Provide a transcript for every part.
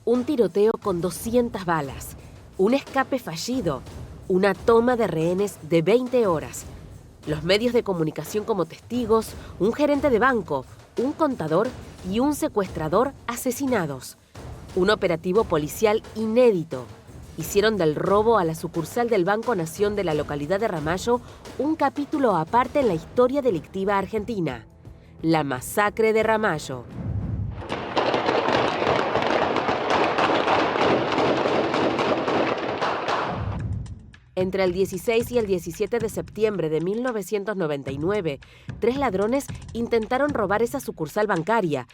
Un tiroteo con 200 balas, un escape fallido, una toma de rehenes de 20 horas. Los medios de comunicación como testigos, un gerente de banco, un contador y un secuestrador asesinados. Un operativo policial inédito. Hicieron del robo a la sucursal del Banco Nación de la localidad de Ramallo un capítulo aparte en la historia delictiva argentina. La masacre de Ramallo. Entre el 16 y el 17 de septiembre de 1999, 3 ladrones intentaron robar esa sucursal bancaria.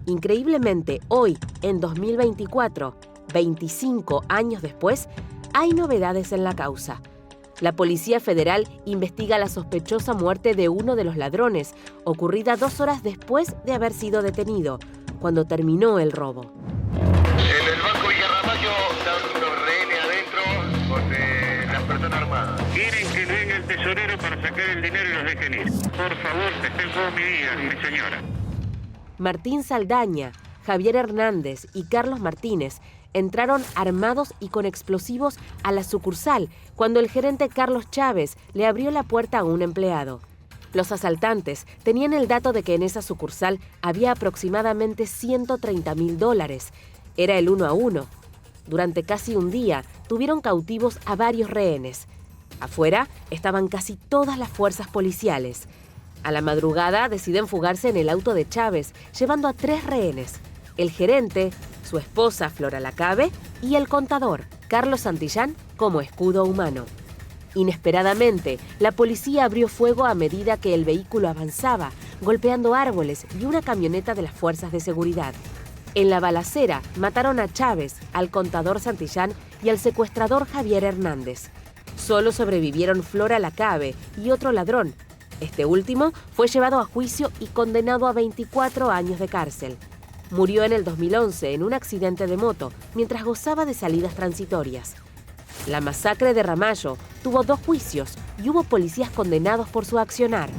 Increíblemente, hoy, en 2024, 25 años después, hay novedades en la causa. La Policía Federal investiga la sospechosa muerte de uno de los ladrones, ocurrida 2 horas después de haber sido detenido, cuando terminó el robo. En el Banco Villarramallo están unos rehenes adentro con las personas armadas. Quieren que venga el tesorero para sacar el dinero y los dejen ir. Por favor, que estén todos mis días, mi señora. Martín Saldaña, Javier Hernández y Carlos Martínez entraron armados y con explosivos a la sucursal cuando el gerente Carlos Chávez le abrió la puerta a un empleado. Los asaltantes tenían el dato de que en esa sucursal había aproximadamente $130.000. Era el 1 a 1. Durante casi un día tuvieron cautivos a varios rehenes. Afuera estaban casi todas las fuerzas policiales. A la madrugada deciden fugarse en el auto de Chávez, llevando a 3 rehenes: el gerente, su esposa Flora Lacabe y el contador, Carlos Santillán, como escudo humano. Inesperadamente, la policía abrió fuego a medida que el vehículo avanzaba, golpeando árboles y una camioneta de las fuerzas de seguridad. En la balacera mataron a Chávez, al contador Santillán y al secuestrador Javier Hernández. Solo sobrevivieron Flora Lacabe y otro ladrón. Este último fue llevado a juicio y condenado a 24 años de cárcel. Murió en el 2011 en un accidente de moto mientras gozaba de salidas transitorias. La masacre de Ramallo tuvo 2 juicios y hubo policías condenados por su accionar.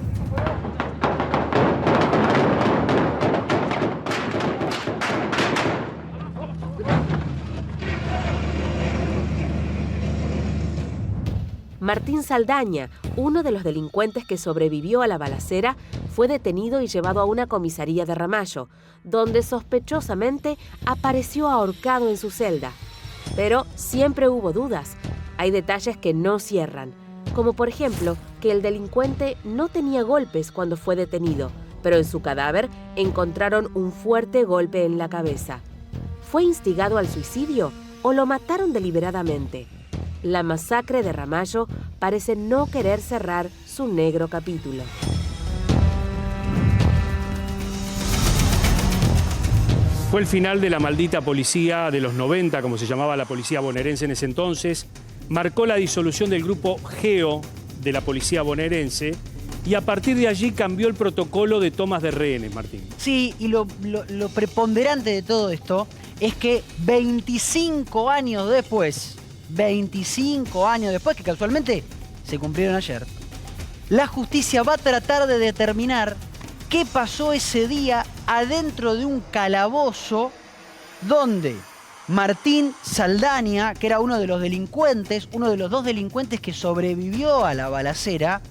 Martín Saldaña, uno de los delincuentes que sobrevivió a la balacera, fue detenido y llevado a una comisaría de Ramallo, donde sospechosamente apareció ahorcado en su celda. Pero siempre hubo dudas. Hay detalles que no cierran, como por ejemplo que el delincuente no tenía golpes cuando fue detenido, pero en su cadáver encontraron un fuerte golpe en la cabeza. ¿Fue instigado al suicidio o lo mataron deliberadamente? La masacre de Ramallo parece no querer cerrar su negro capítulo. Fue el final de la maldita policía de los 90, como se llamaba la policía bonaerense en ese entonces. Marcó la disolución del grupo GEO de la policía bonaerense y a partir de allí cambió el protocolo de tomas de rehenes, Martín. Sí, y lo preponderante de todo esto es que 25 años después, que casualmente se cumplieron ayer, la justicia va a tratar de determinar qué pasó ese día adentro de un calabozo donde Martín Saldaña, que era uno de los delincuentes, uno de los 2 delincuentes que sobrevivió a la balacera,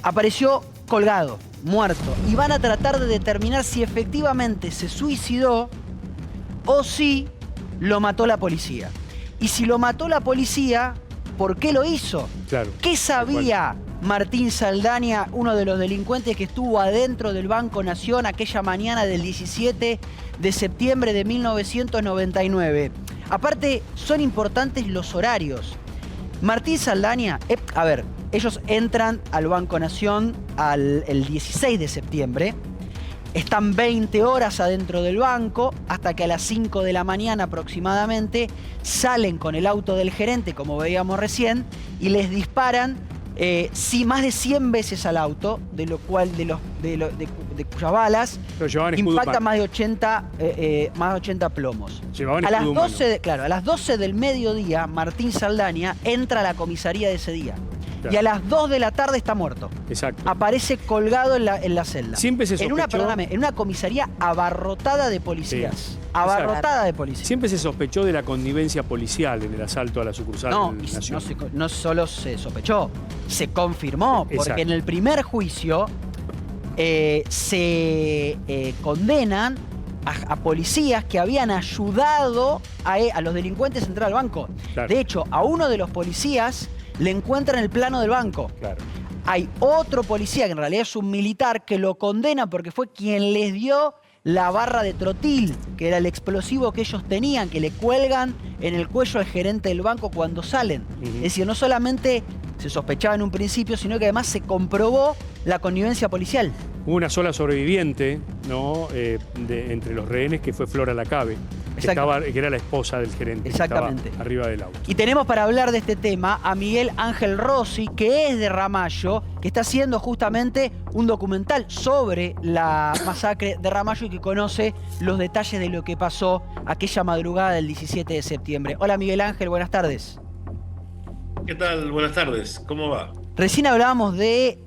apareció colgado, muerto. Y van a tratar de determinar si efectivamente se suicidó o si lo mató la policía. Y si lo mató la policía, ¿por qué lo hizo? Claro. ¿Qué sabía Martín Saldaña, uno de los delincuentes que estuvo adentro del Banco Nación aquella mañana del 17 de septiembre de 1999? Aparte, son importantes los horarios. Martín Saldaña, ellos entran al Banco Nación el 16 de septiembre. Están 20 horas adentro del banco hasta que a las 5 de la mañana aproximadamente salen con el auto del gerente, como veíamos recién, y les disparan más de 100 veces al auto, de lo cual de cuyas balas impactan más de 80 plomos. Llevaban a las escudo 12 a las 12 del mediodía, Martín Saldaña entra a la comisaría de ese día y a las 2 de la tarde está muerto. Exacto. Aparece colgado en la celda. Siempre se sospechó... En una comisaría abarrotada de policías. Sí. Abarrotada de policías. Siempre se sospechó de la connivencia policial en el asalto a la sucursal Nación. No solo se sospechó, se confirmó, porque Exacto. en el primer juicio se condenan a policías que habían ayudado a los delincuentes a entrar al banco. Claro. De hecho, a uno de los policías le encuentran el plano del banco. Claro. Hay otro policía, que en realidad es un militar, que lo condena porque fue quien les dio la barra de trotil, que era el explosivo que ellos tenían, que le cuelgan en el cuello al gerente del banco cuando salen. Es decir, no solamente se sospechaba en un principio, sino que además se comprobó la connivencia policial. Hubo una sola sobreviviente, ¿no? Entre los rehenes, que fue Flora Lacabe, que era la esposa del gerente. Exactamente. Que estaba arriba del auto. Y tenemos para hablar de este tema a Miguel Ángel Rossi, que es de Ramallo, que está haciendo justamente un documental sobre la masacre de Ramallo y que conoce los detalles de lo que pasó aquella madrugada del 17 de septiembre. Hola Miguel Ángel, buenas tardes. ¿Qué tal? Buenas tardes. ¿Cómo va? Recién hablábamos de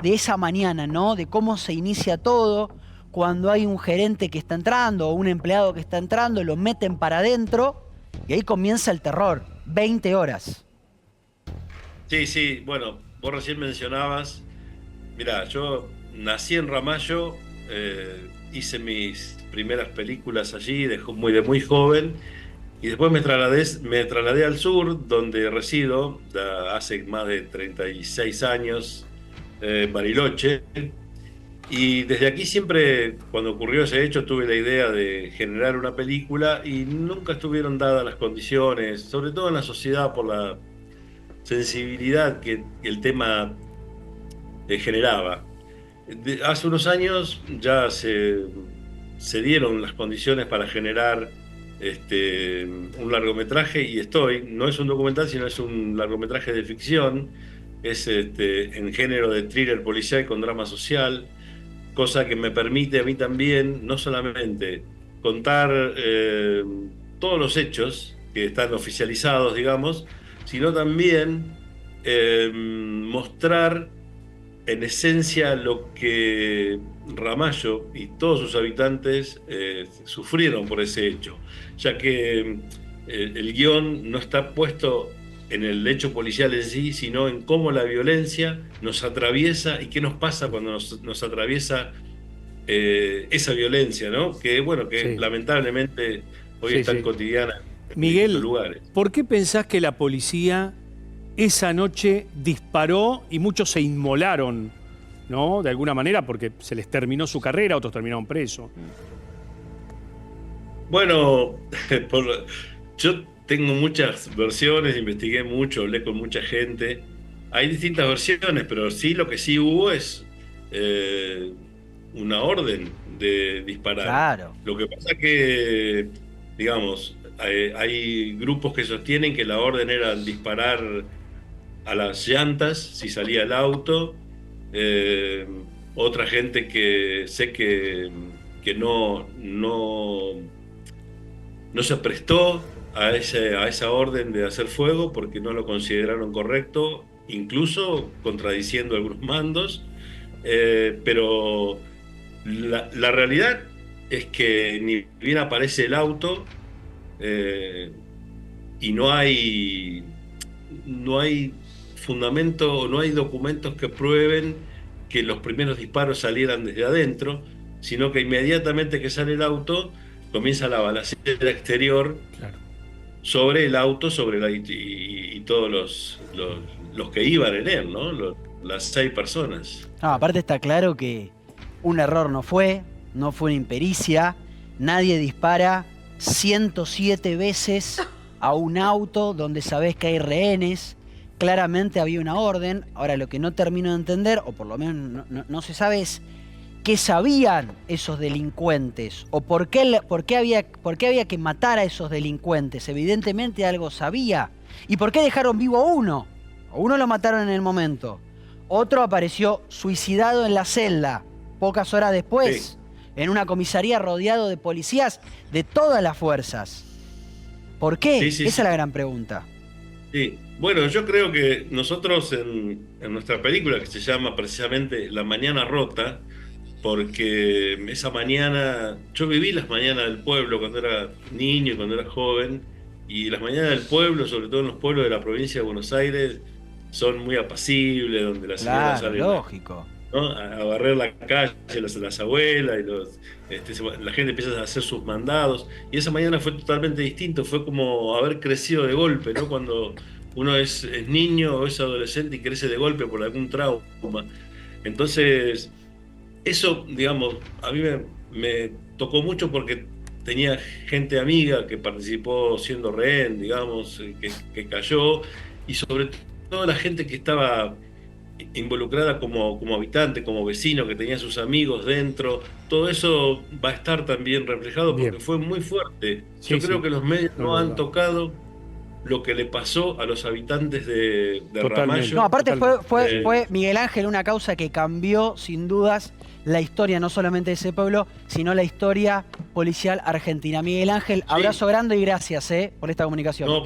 esa mañana, ¿no? De cómo se inicia todo cuando hay un gerente que está entrando o un empleado que está entrando, lo meten para adentro y ahí comienza el terror. 20 horas. Sí. Bueno, vos recién mencionabas... Mirá, yo nací en Ramallo, hice mis primeras películas allí de muy joven. Y después me trasladé al sur, donde resido hace más de 36 años, Bariloche. Y desde aquí siempre, cuando ocurrió ese hecho, tuve la idea de generar una película y nunca estuvieron dadas las condiciones, sobre todo en la sociedad, por la sensibilidad que el tema generaba. Hace unos años ya se dieron las condiciones para generar un largometraje y no es un documental, sino es un largometraje de ficción, es en género de thriller policial con drama social, cosa que me permite a mí también no solamente contar todos los hechos que están oficializados, digamos, sino también mostrar en esencia lo que Ramallo y todos sus habitantes sufrieron por ese hecho, ya que el guión no está puesto en el hecho policial en sí, sino en cómo la violencia nos atraviesa y qué nos pasa cuando nos atraviesa esa violencia, ¿no? Que Sí. lamentablemente hoy es tan cotidiana en Miguel, muchos lugares. ¿por qué pensás que la policía esa noche disparó y muchos se inmolaron, ¿no? De alguna manera, porque se les terminó su carrera, otros terminaron presos. Bueno, yo tengo muchas versiones, investigué mucho, hablé con mucha gente. Hay distintas versiones, pero sí, lo que sí hubo es una orden de disparar. Claro. Lo que pasa que, digamos, hay grupos que sostienen que la orden era disparar a las llantas si salía el auto. Otra gente que sé que no se prestó a esa orden de hacer fuego porque no lo consideraron correcto, incluso contradiciendo algunos mandos. Pero la realidad es que ni bien aparece el auto y no hay fundamento, no hay documentos que prueben que los primeros disparos salieran desde adentro, sino que inmediatamente que sale el auto comienza la balacera exterior. Claro. Sobre el auto, y todos los que iban en él, ¿no? Las 6 personas. No, aparte está claro que un error no fue una impericia, nadie dispara 107 veces a un auto donde sabés que hay rehenes. Claramente había una orden. Ahora, lo que no termino de entender, o por lo menos no se sabe, es qué sabían esos delincuentes o por qué había que matar a esos delincuentes. Evidentemente algo sabía. ¿Y por qué dejaron vivo a uno? A uno lo mataron en el momento. Otro apareció suicidado en la celda pocas horas después, en una comisaría rodeado de policías de todas las fuerzas. ¿Por qué? Esa es la gran pregunta. Sí, bueno, yo creo que nosotros en nuestra película, que se llama precisamente La Mañana Rota, porque esa mañana, yo viví las mañanas del pueblo cuando era niño y cuando era joven, y las mañanas del pueblo, sobre todo en los pueblos de la provincia de Buenos Aires, son muy apacibles, donde las señoras Claro, salen lógico. ¿no? A barrer la calle, las abuelas, la gente empieza a hacer sus mandados, y esa mañana fue totalmente distinto, fue como haber crecido de golpe, ¿no? Cuando uno es niño o es adolescente y crece de golpe por algún trauma. Entonces, eso, digamos, a mí me tocó mucho porque tenía gente amiga que participó siendo rehén, digamos, que cayó, y sobre todo la gente que estaba involucrada como habitante, como vecino, que tenía sus amigos dentro, todo eso va a estar también reflejado porque Bien. fue muy fuerte. Sí, Yo creo sí. que los medios No, no no, han no. tocado lo que le pasó a los habitantes de Totalmente. Ramallo. No, aparte Eh, fue Miguel Ángel una causa que cambió sin dudas la historia, no solamente de ese pueblo, sino la historia policial argentina. Miguel Ángel, abrazo grande y gracias por esta comunicación. No,